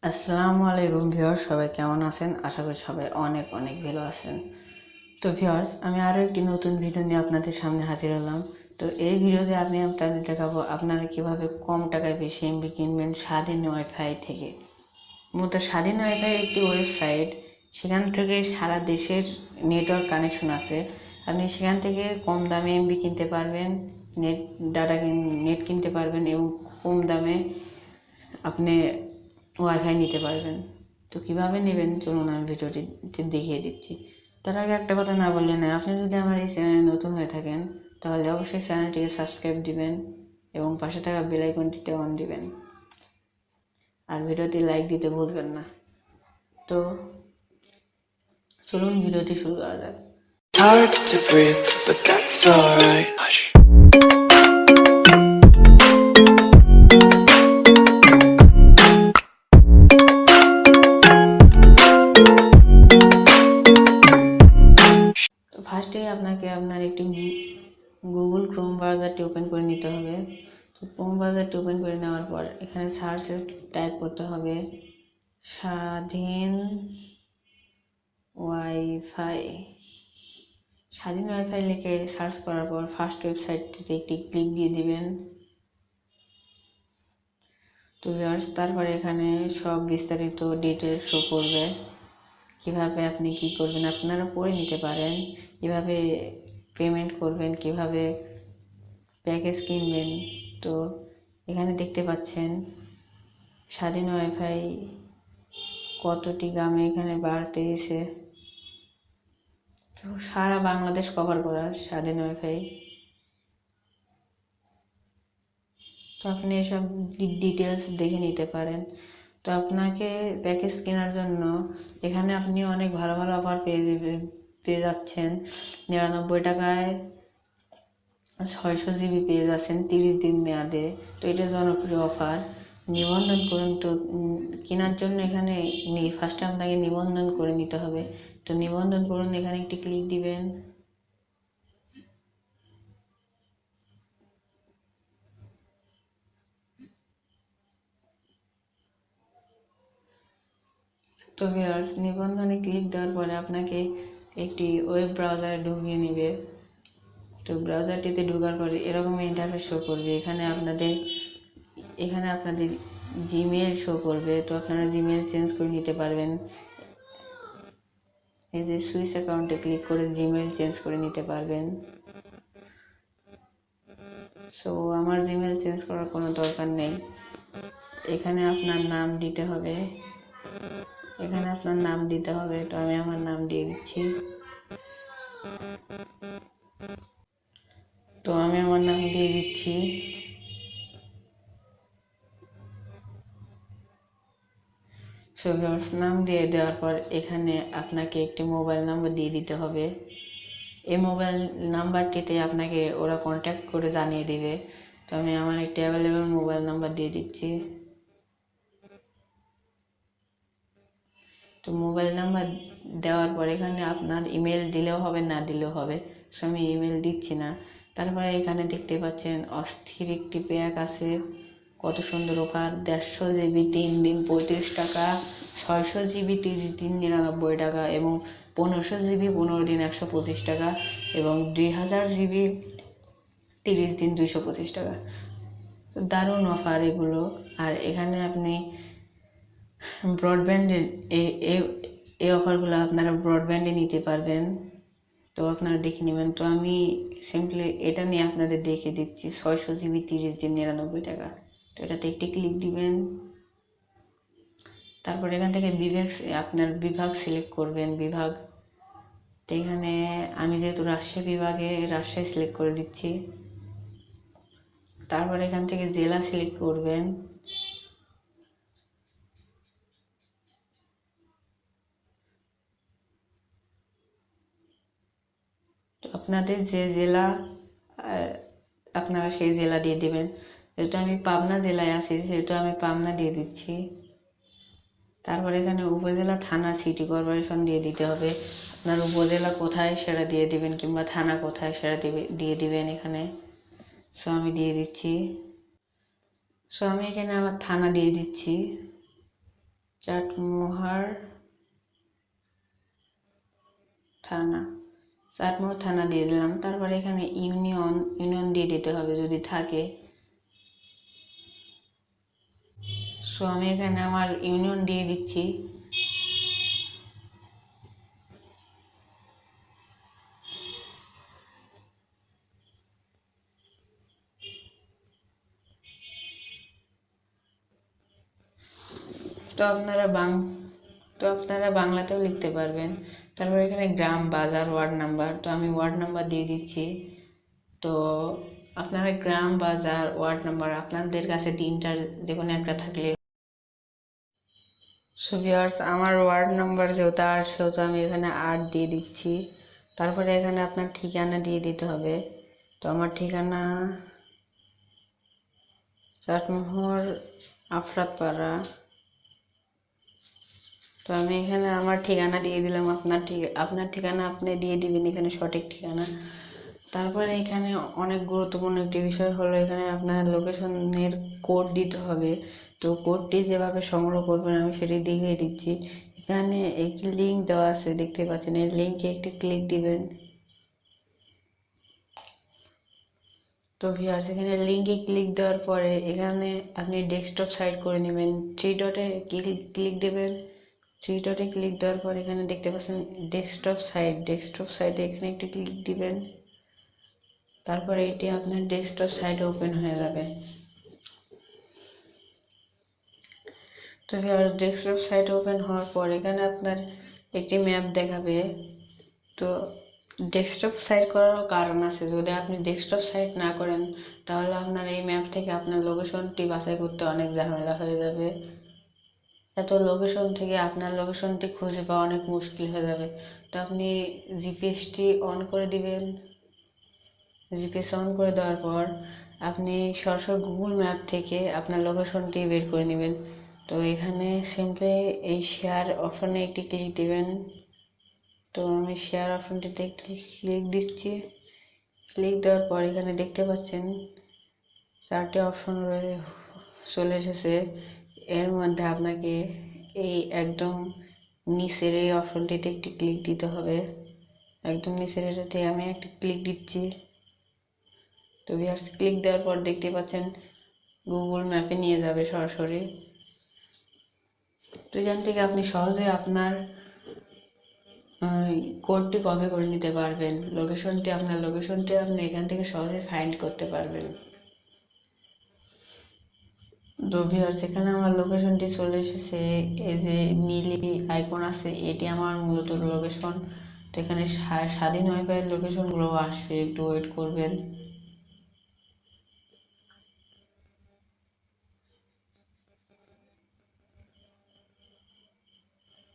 আসসালামু আলাইকুম ভিউয়ার্স, সবাই কেমন আছেন? আশা করি সবাই অনেক অনেক ভালো আছেন। তো ভিউয়ার্স, আমি আরও একটি নতুন ভিডিও নিয়ে আপনাদের সামনে হাজির হলাম। তো এই ভিডিওতে আমি আপনাদের দেখাবো আপনারা কিভাবে কম টাকায় বেশি এমবি কিনবেন স্বাধীন ওয়াইফাই থেকে। মূলত স্বাধীন ওয়াইফাই একটি ওয়েবসাইট, সেখান থেকে সারা দেশের নেটওয়ার্ক কানেকশন আছে। আপনি সেখান থেকে কম দামে এমবি কিনতে পারবেন, নেট কিনতে পারবেন এবং কম দামে আপনি ওয়াইফাই নিতে পারবেন। তো কিভাবে নেবেন চলুন আমি ভিডিওটি দেখিয়ে দিচ্ছি। তার আগে একটা কথা না বললে না, আপনি যদি আমার এই চ্যানেলে নতুন হয়ে থাকেন তাহলে অবশ্যই চ্যানেলটিকে সাবস্ক্রাইব দিবেন এবং পাশে থাকা বেল আইকনটিতে অন দিবেন, আর ভিডিওটি লাইক দিতে ভুলবেন না। তো চলুন ভিডিওটি শুরু করা যাক। Hard to breathe, but that's alright. Hush. তো ফার্স্টে আপনাকে আপনার একটি গুগল ক্রোম ব্রাউজারটি ওপেন করে নিতে হবে। তো ক্রোম ব্রাউজারটি ওপেন করে নেওয়ার পর এখানে সার্চে টাইপ করতে হবে স্বাধীন ওয়াইফাই। স্বাধীন ওয়াইফাই লিখে সার্চ করার পর ফার্স্ট ওয়েবসাইটটিতে একটি ক্লিক দিয়ে দিবেন। তো তারপরে এখানে সব বিস্তারিত ডিটেলস শো করবে, কিভাবে আপনি কি করবেন আপনারা পড়ে নিতে পারেন, কিভাবে পেমেন্ট করবেন, কিভাবে প্যাকেজ কিনবেন। তো এখানে দেখতে পাচ্ছেন স্বাধীন ওয়াইফাই কতটি গ্রামে এখানে বাড়তেছে। তো সারা বাংলাদেশ কভার করা স্বাধীন ওয়াইফাই। তো আপনি এসব ডিটেলস দেখে নিতে পারেন। তো আপনাকে প্যাকেজ কেনার জন্য এখানে আপনি অনেক ভালো ভালো অফার পেয়ে যাচ্ছেন। 99 টাকায় 600 জিবি পেয়ে যাচ্ছেন 30 দিন মেয়াদে। তো এটা জনপ্রিয় অফার। নিবন্ধন করুন। তো কেনার জন্য এখানে ফার্স্টে আপনাকে নিবন্ধন করে নিতে হবে। তো নিবন্ধন করুন, এখানে একটি ক্লিক দিবেন। তো ভিউয়ার্স, নিবন্ধনে ক্লিক দেওয়ার পরে আপনাকে একটি ওয়েব ব্রাউজারে ঢুকিয়ে নেবে। তো ব্রাউজারটিতে ঢোকার পরে এরকম ইন্টারফেস শো করবে। এখানে আপনাদের জিমেল শো করবে। তো আপনারা জিমেল চেঞ্জ করে নিতে পারবেন। এই যে সুইচ অ্যাকাউন্টে ক্লিক করে জিমেল চেঞ্জ করে নিতে পারবেন। সো আমার জিমেল চেঞ্জ করার কোনো দরকার নেই। এখানে আপনার নাম দিতে হবে। তো আমি আমার নাম দিয়ে দিচ্ছি। সো ভিউয়ার্স, নাম দিয়ে দেওয়ার পর এখানে আপনাকে একটি মোবাইল নাম্বার দিয়ে দিতে হবে। এই মোবাইল নাম্বারটিতে আপনাকে ওরা কন্ট্যাক্ট করে জানিয়ে দিবে। তো আমি আমার একটি অ্যাভেলেবল মোবাইল নাম্বার দিয়ে দিচ্ছি। তো মোবাইল নাম্বার দেওয়ার পর এখানে আপনার ইমেল দিলেও হবে, না দিলেও হবে। সো আমি ইমেল দিচ্ছি না। তারপরে এখানে দেখতে পাচ্ছেন অস্থির একটি প্যাক আছে। কত সুন্দর অফার! 150 জিবি 3 দিন 35 টাকা, 600 জিবি 30 দিন 99 টাকা এবং 1500 জিবি 15 দিন 125 টাকা এবং 2000 জিবি 30 দিন 225 টাকা। তো দারুণ অফার এগুলো। আর এখানে আপনি ব্রডব্যান্ডে এই অফারগুলো আপনারা ব্রডব্যান্ডে নিতে পারবেন। তো আপনারা দেখে নেবেন। তো আমি সিম্পলি এটা নিয়ে আপনাদের দেখে দিচ্ছি। 600 জিবি 30 দিন 99 টাকা। তো এটাতে একটি ক্লিক দিবেন। তারপর এখান থেকে আপনার বিভাগ সিলেক্ট করবেন। তো এখানে আমি যেহেতু রাজশাহী সিলেক্ট করে দিচ্ছি। তারপর এখান থেকে জেলা সিলেক্ট করবেন। তো আপনাদের যে জেলা আপনারা সেই জেলা দিয়ে দিবেন। যেহেতু আমি পাবনা জেলায় আছি সেহেতু আমি পাবনা দিয়ে দিচ্ছি। তারপর এখানে উপজেলা, থানা, সিটি কর্পোরেশন দিয়ে দিতে হবে। আপনার উপজেলা কোথায় সেটা দিয়ে দিবেন, কিংবা থানা কোথায় সেটা দিয়ে দিবেন এখানে। সো আমি দিয়ে দিচ্ছি। সো আমি এখানে আবার থানা দিয়ে দিচ্ছি। চাটমোহর থানা দিয়ে দিলাম। তারপরে এখানে ইউনিয়ন দিয়ে দিতে হবে যদি থাকে। সো আমি এখানে আমার ইউনিয়ন দিয়ে দিচ্ছি। তো আপনারা বাংলাতেও লিখতে পারবেন। তারপর এখানে গ্রাম, বাজার, ওয়ার্ড নাম্বার, তো আমি ওয়ার্ড নাম্বার দিয়ে দিচ্ছি। তো আপনারা গ্রাম, বাজার, ওয়ার্ড নাম্বার আপনাদের কাছে তিনটার যে কোনো একটা থাকলে। সো ভিউয়ার্স, আমার ওয়ার্ড নাম্বার যেহেতু 8, সেহেতু আমি এখানে 8 দিয়ে দিচ্ছি। তারপরে এখানে আপনার ঠিকানা দিয়ে দিতে হবে। তো আমার ঠিকানা চাটমোহর আফরাতপাড়া। তো আমি এখানে আমার ঠিকানা দিয়ে দিলাম। আপনার ঠিকানা আপনি দিয়ে দিবেন এখানে, সঠিক ঠিকানা। তারপরে এখানে অনেক গুরুত্বপূর্ণ একটি বিষয় হলো এখানে আপনার লোকেশনের কোড দিতে হবে। তো কোডটি যেভাবে সংগ্রহ করবেন আমি সেটি দেখিয়ে দিচ্ছি। এখানে একটি লিঙ্ক দেওয়া আছে, দেখতে পাচ্ছেন। এই লিঙ্কে একটি ক্লিক দিবেন। তো ভিউয়ার্স, এখানে লিঙ্কে ক্লিক দেওয়ার পরে এখানে আপনি ডেস্কটপ সাইড করে নেবেন। 3 ডটে ক্লিক দেবেন। 3 ডটে ক্লিক দেওয়ার পর এখানে দেখতে পাচ্ছেন ডেস্কটপ সাইডে এখানে একটি ক্লিক দিবেন। তারপরে এটি আপনার ডেস্কটপ সাইটে ওপেন হয়ে যাবে। তো ভিউয়ার্স, ডেস্কটপ সাইট ওপেন হওয়ার পর এখানে আপনার একটি ম্যাপ দেখাবে। তো ডেস্কটপ সাইট করারও কারণ আছে। যদি আপনি ডেস্কটপ সাইট না করেন তাহলে আপনার এই ম্যাপ থেকে আপনার লোকেশনটি বাছাই করতে অনেক ঝামেলা হয়ে যাবে। এত লোকেশন থেকে আপনার লোকেশনটি খুঁজে পাওয়া অনেক মুশকিল হয়ে যাবে। তো আপনি জিপিএসটি অন করে দিবেন। জিপিএস অন করে দেওয়ার পর আপনি সরাসরি গুগল ম্যাপ থেকে আপনার লোকেশনটি বের করে নেবেন। তো এখানে সিম্পলি এই শেয়ার অপশনে একটি ক্লিক দিবেন। তো আমি শেয়ার অপশনটিতে একটি ক্লিক দিচ্ছি। ক্লিক দেওয়ার পর এখানে দেখতে পাচ্ছেন 4টি অপশন চলে এসেছে। এর মধ্যে আপনাকে এই একদম নিচের এই অপশনটিতে একটি ক্লিক দিতে হবে। একদম নিচের এটাতে আমি একটি ক্লিক দিচ্ছি। তো ভিউয়ার্স, ক্লিক দেওয়ার পর দেখতে পাচ্ছেন গুগল ম্যাপে নিয়ে যাবে সরাসরি। তো এখান থেকে আপনি সহজে আপনার কোডটি কপি করে নিতে পারবেন। আপনার লোকেশনটি আপনি এখান থেকে সহজে ফাইন্ড করতে পারবেন। তো ভিউয়ার্স, এখানে আমার লোকেশনটি চলে এসেছে। এই যে নীলি আইকন আছে, এটি আমার মূলত লোকেশন। তো এখানে স্বাধীন ওয়াইফাইয়ের লোকেশনগুলো আসবে, একটু ওয়েট করবেন।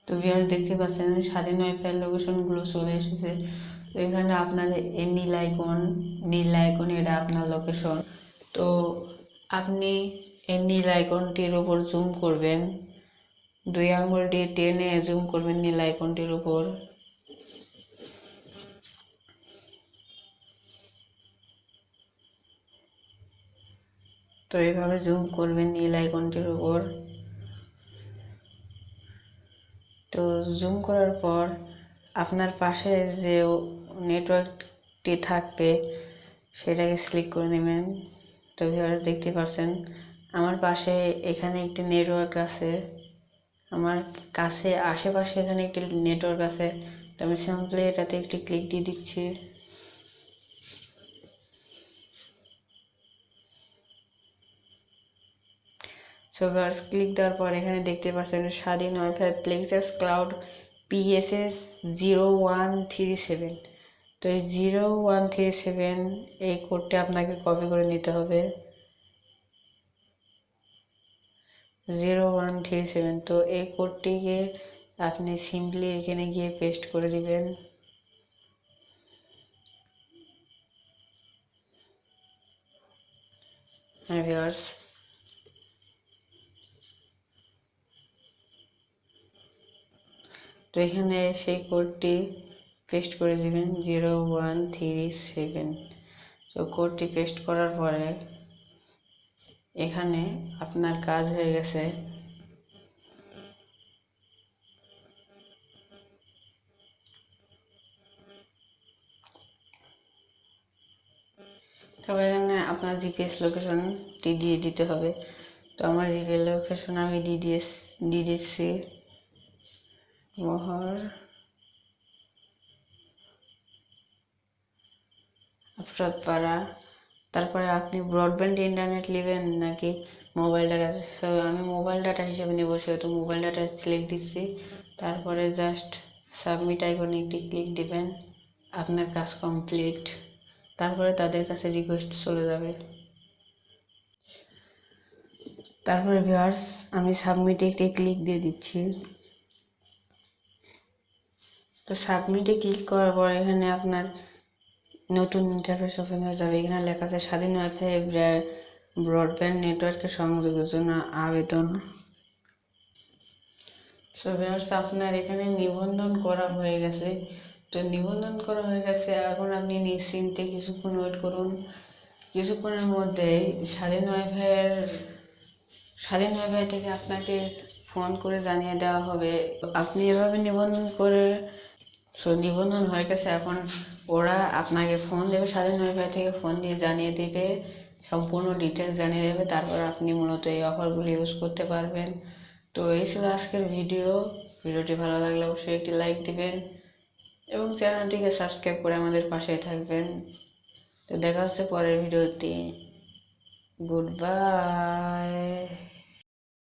তো ভিউয়ার্স, দেখতে পাচ্ছেন স্বাধীন ওয়াইফাইয়ের লোকেশনগুলো চলে এসেছে। তো এখানে আপনার এই নীল আইকন এটা আপনার লোকেশন। তো আপনি এই নীল আইকনটির উপর জুম করবেন, 2 আঙ্গুল দিয়ে টেনে জুম করবেন নীল আইকনটির উপর। তো এইভাবে জুম করবেন নীল আইকনটির উপর। তো জুম করার পর আপনার পাশে যে নেটওয়ার্কটি থাকবে সেটাকে সিলেক্ট করে নেবেন। তো ভিউয়ার্স, দেখতে পাচ্ছেন আমার পাশে এখানে একটি নেটওয়ার্ক আছে। আমার কাছে আশেপাশে এখানে একটি নেটওয়ার্ক আছে। তো আমি সিম্পলি এটাতে একটি ক্লিক দিয়ে দিচ্ছি। সো ভিউয়ার্স, ক্লিক দেওয়ার পর এখানে দেখতে পাচ্ছেন স্বাধীন ওয়াইফাই প্লেক্সাস ক্লাউড PSS 0137। তো এই 0137 এই কোডটি আপনাকে কপি করে নিতে হবে। 0137, তো এই কোডটিকে আপনি সিম্পলি এখানে গিয়ে পেস্ট করে দিবেন। হ্যাঁ ভিউয়ার্স, তো এখানে সেই কোডটি পেস্ট করে দিবেন 0137। তো কোডটি পেস্ট করার পরে এখানে আপনার কাজ হয়ে গেছে। তারপর এখানে আপনার জিপিএস লোকেশনটি দিয়ে দিতে হবে। তো আমার জিপিএস লোকেশন আমি দিয়ে দিচ্ছি মহর আফরতপাড়া। তারপরে আপনি ব্রডব্যান্ড ইন্টারনেট নেবেন নাকি মোবাইল ডাটা, আমি মোবাইল ডাটা হিসেবে নেব, সেহেতু মোবাইল ডাটা সিলেক্ট দিচ্ছি। তারপরে জাস্ট সাবমিট আইকনে একটি ক্লিক দিবেন, আপনার কাজ কমপ্লিট। তারপরে তাদের কাছে রিকোয়েস্ট চলে যাবে। তারপরে ভিউয়ার্স আমি সাবমিটে একটি ক্লিক দিয়ে দিচ্ছি। তো সাবমিটে ক্লিক করার পর এখানে আপনার নতুন ইন্টারফেস ওপেন হয়ে যাবে। এখানে লেখা আছে স্বাধীন ওয়াইফাই ব্রডব্যান্ড নেটওয়ার্কের সংযোগের জন্য আবেদন। সো ভিউয়ার্স আপনার এখানে নিবন্ধন করা হয়ে গেছে। তো নিবন্ধন করা হয়ে গেছে, এখন আপনি নিশ্চিন্তে কিছুক্ষণ ওয়েট করুন। কিছুক্ষণের মধ্যেই স্বাধীন ওয়াইফাই থেকে আপনাকে ফোন করে জানিয়ে দেওয়া হবে। আপনি এভাবে নিবন্ধন করে নিবন্ধন হয়ে গেছে, এখন ওরা আপনাকে ফোন দেবে, স্বাধীন ওয়াইফাই থেকে ফোন দিয়ে জানিয়ে দেবে, সম্পূর্ণ ডিটেলস জানিয়ে দেবে। তারপর আপনি মূলত এই অফারগুলো ইউজ করতে পারবেন। তো এই ছিল আজকের ভিডিওটি ভালো লাগলে অবশ্যই একটি লাইক দিবেন এবং চ্যানেলটিকে সাবস্ক্রাইব করে আমাদের পাশে থাকবেন। তো দেখা হচ্ছে পরের ভিডিওতে। Good bye.